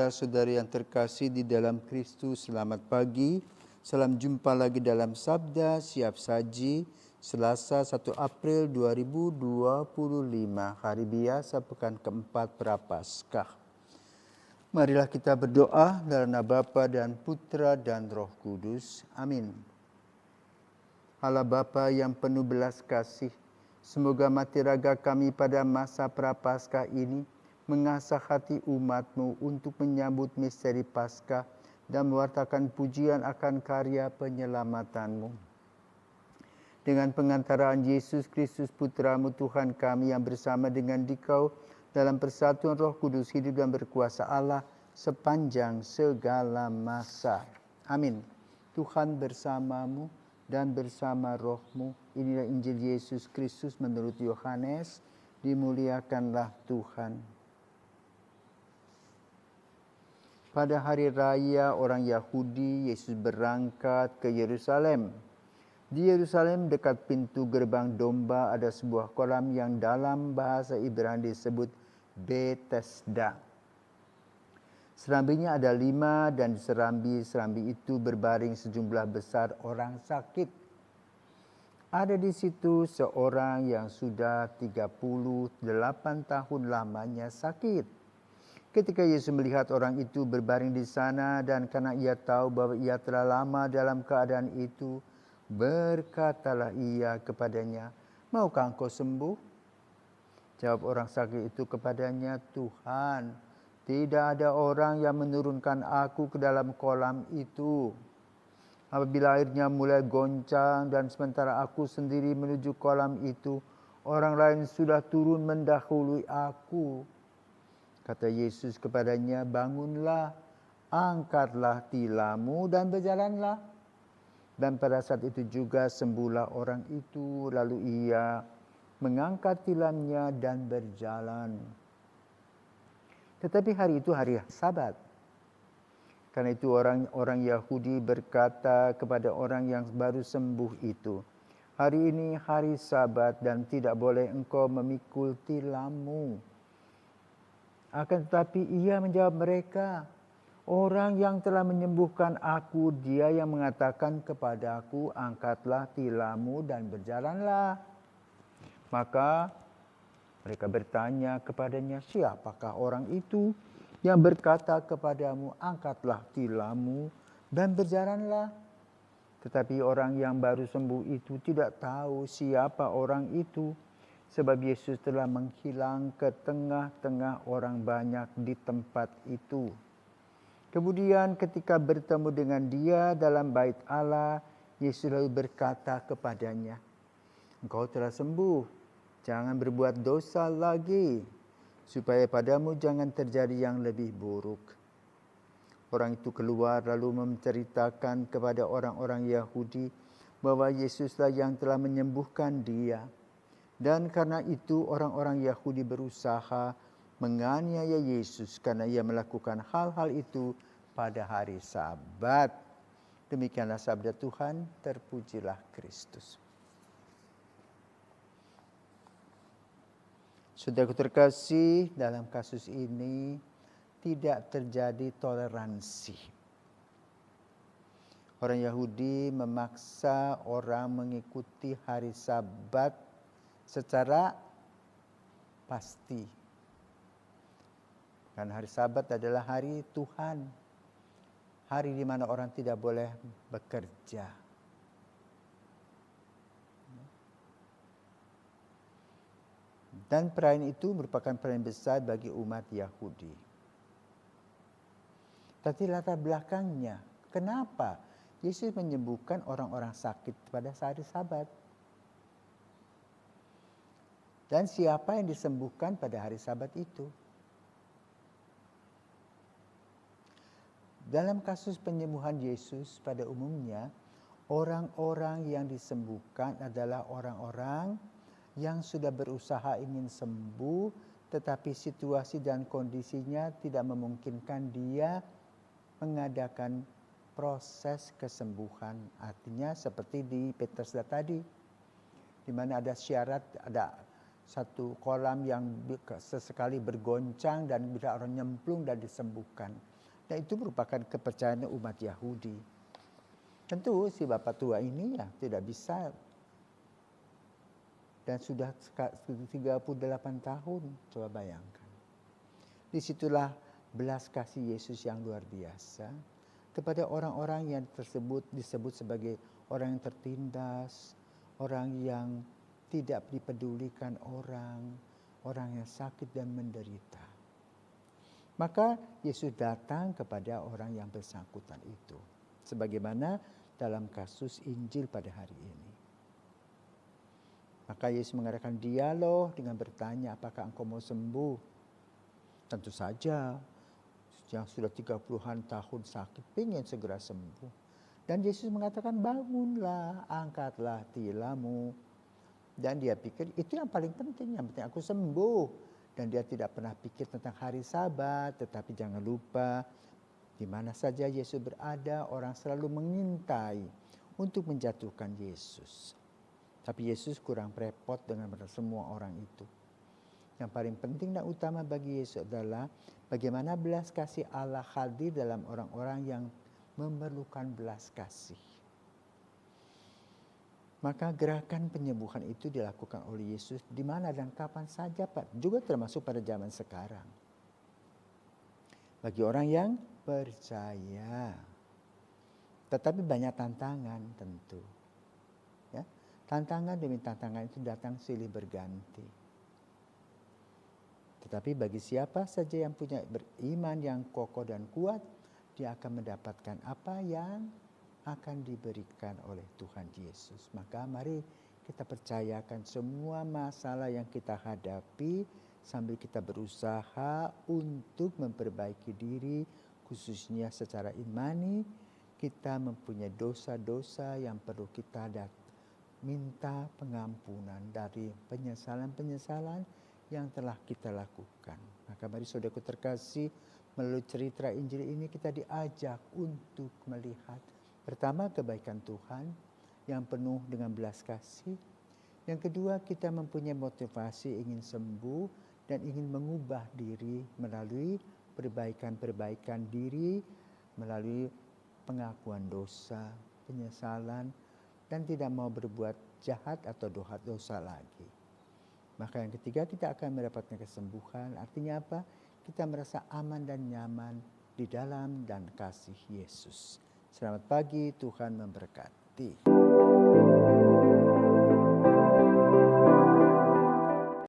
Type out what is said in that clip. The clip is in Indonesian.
saudara-saudari yang terkasih di dalam Kristus, selamat pagi. Salam jumpa lagi dalam Sabda Siap Saji, Selasa 1 April 2025, hari biasa pekan keempat Prapaskah. Marilah kita berdoa dalam nama Bapa dan Putra dan Roh Kudus. Amin. Allah Bapa yang penuh belas kasih, semoga mati raga kami pada masa Prapaskah ini mengasah hati umat-Mu untuk menyambut misteri Paskah dan mewartakan pujian akan karya penyelamatan-Mu. Dengan pengantaraan Yesus Kristus Putra-Mu Tuhan kami yang bersama dengan Dikau dalam persatuan Roh Kudus hidup dan berkuasa Allah sepanjang segala masa. Amin. Tuhan bersamamu dan bersama roh-Mu. Inilah Injil Yesus Kristus menurut Yohanes. Dimuliakanlah Tuhan. Pada hari raya orang Yahudi, Yesus berangkat ke Yerusalem. Di Yerusalem dekat pintu gerbang domba ada sebuah kolam yang dalam bahasa Ibrani disebut Betesda. Serambinya ada 5 dan di serambi itu berbaring sejumlah besar orang sakit. Ada di situ seorang yang sudah 38 tahun lamanya sakit. Ketika Yesus melihat orang itu berbaring di sana dan karena ia tahu bahwa ia telah lama dalam keadaan itu, berkatalah ia kepadanya, "Maukah engkau sembuh?" Jawab orang sakit itu kepadanya, "Tuhan, tidak ada orang yang menurunkan aku ke dalam kolam itu. Apabila airnya mulai goncang dan sementara aku sendiri menuju kolam itu, orang lain sudah turun mendahului aku." Kata Yesus kepadanya, "Bangunlah, angkatlah tilammu dan berjalanlah." Dan pada saat itu juga sembuhlah orang itu, lalu ia mengangkat tilamnya dan berjalan. Tetapi hari itu hari Sabat. Karena itu orang Yahudi berkata kepada orang yang baru sembuh itu, "Hari ini hari Sabat dan tidak boleh engkau memikul tilammu." Akan tetapi ia menjawab mereka, "Orang yang telah menyembuhkan aku, dia yang mengatakan kepada aku, angkatlah tilammu dan berjalanlah." Maka mereka bertanya kepadanya, "Siapakah orang itu yang berkata kepadamu, angkatlah tilammu dan berjalanlah?" Tetapi orang yang baru sembuh itu tidak tahu siapa orang itu, sebab Yesus telah menghilang ke tengah-tengah orang banyak di tempat itu. Kemudian ketika bertemu dengan dia dalam bait Allah, Yesus lalu berkata kepadanya, "Engkau telah sembuh, jangan berbuat dosa lagi, supaya padamu jangan terjadi yang lebih buruk." Orang itu keluar lalu menceritakan kepada orang-orang Yahudi bahwa Yesuslah yang telah menyembuhkan dia. Dan karena itu orang-orang Yahudi berusaha menganiaya Yesus karena ia melakukan hal-hal itu pada hari Sabat. Demikianlah sabda Tuhan, terpujilah Kristus. Saudaraku terkasih, dalam kasus ini tidak terjadi toleransi. Orang Yahudi memaksa orang mengikuti hari Sabat secara pasti. Dan hari Sabat adalah hari Tuhan. Hari di mana orang tidak boleh bekerja. Dan perayaan itu merupakan perayaan besar bagi umat Yahudi. Tapi latar belakangnya, kenapa Yesus menyembuhkan orang-orang sakit pada hari Sabat? Dan siapa yang disembuhkan pada hari Sabat itu? Dalam kasus penyembuhan Yesus pada umumnya, orang-orang yang disembuhkan adalah orang-orang yang sudah berusaha ingin sembuh, tetapi situasi dan kondisinya tidak memungkinkan dia mengadakan proses kesembuhan. Artinya seperti di Betesda tadi, di mana ada syarat, ada satu kolam yang sesekali bergoncang dan bila orang nyemplung dan disembuhkan. Dan itu merupakan kepercayaan umat Yahudi. Tentu si bapak tua ini ya tidak bisa. Dan sudah 38 tahun, coba bayangkan. Disitulah belas kasih Yesus yang luar biasa kepada orang-orang yang disebut sebagai orang yang tertindas, orang yang tidak dipedulikan orang yang sakit dan menderita. Maka Yesus datang kepada orang yang bersangkutan itu. Sebagaimana dalam kasus Injil pada hari ini. Maka Yesus mengadakan dialog dengan bertanya, apakah engkau mau sembuh? Tentu saja, yang sudah 30-an tahun sakit, ingin segera sembuh. Dan Yesus mengatakan, bangunlah, angkatlah tilammu. Dan dia pikir, itu yang paling penting aku sembuh. Dan dia tidak pernah pikir tentang hari Sabat, tetapi jangan lupa, di mana saja Yesus berada, orang selalu mengintai untuk menjatuhkan Yesus. Tapi Yesus kurang repot dengan semua orang itu. Yang paling penting dan utama bagi Yesus adalah bagaimana belas kasih Allah hadir dalam orang-orang yang memerlukan belas kasih. Maka gerakan penyembuhan itu dilakukan oleh Yesus di mana dan kapan saja, Pak. Juga termasuk pada zaman sekarang. Bagi orang yang percaya. Tetapi banyak tantangan tentu. Ya. Tantangan demi tantangan itu datang silih berganti. Tetapi bagi siapa saja yang punya beriman yang kokoh dan kuat, dia akan mendapatkan apa yang akan diberikan oleh Tuhan Yesus. Maka mari kita percayakan semua masalah yang kita hadapi sambil kita berusaha untuk memperbaiki diri, khususnya secara imani. Kita mempunyai dosa-dosa yang perlu kita minta pengampunan dari penyesalan-penyesalan yang telah kita lakukan. Maka mari saudaraku terkasih, melalui cerita Injil ini kita diajak untuk melihat pertama kebaikan Tuhan yang penuh dengan belas kasih. Yang kedua, kita mempunyai motivasi ingin sembuh dan ingin mengubah diri melalui perbaikan-perbaikan diri, melalui pengakuan dosa, penyesalan, dan tidak mau berbuat jahat atau dosa lagi. Maka yang ketiga, kita akan mendapatkan kesembuhan. Artinya apa? Kita merasa aman dan nyaman di dalam dan kasih Yesus. Selamat pagi, Tuhan memberkati.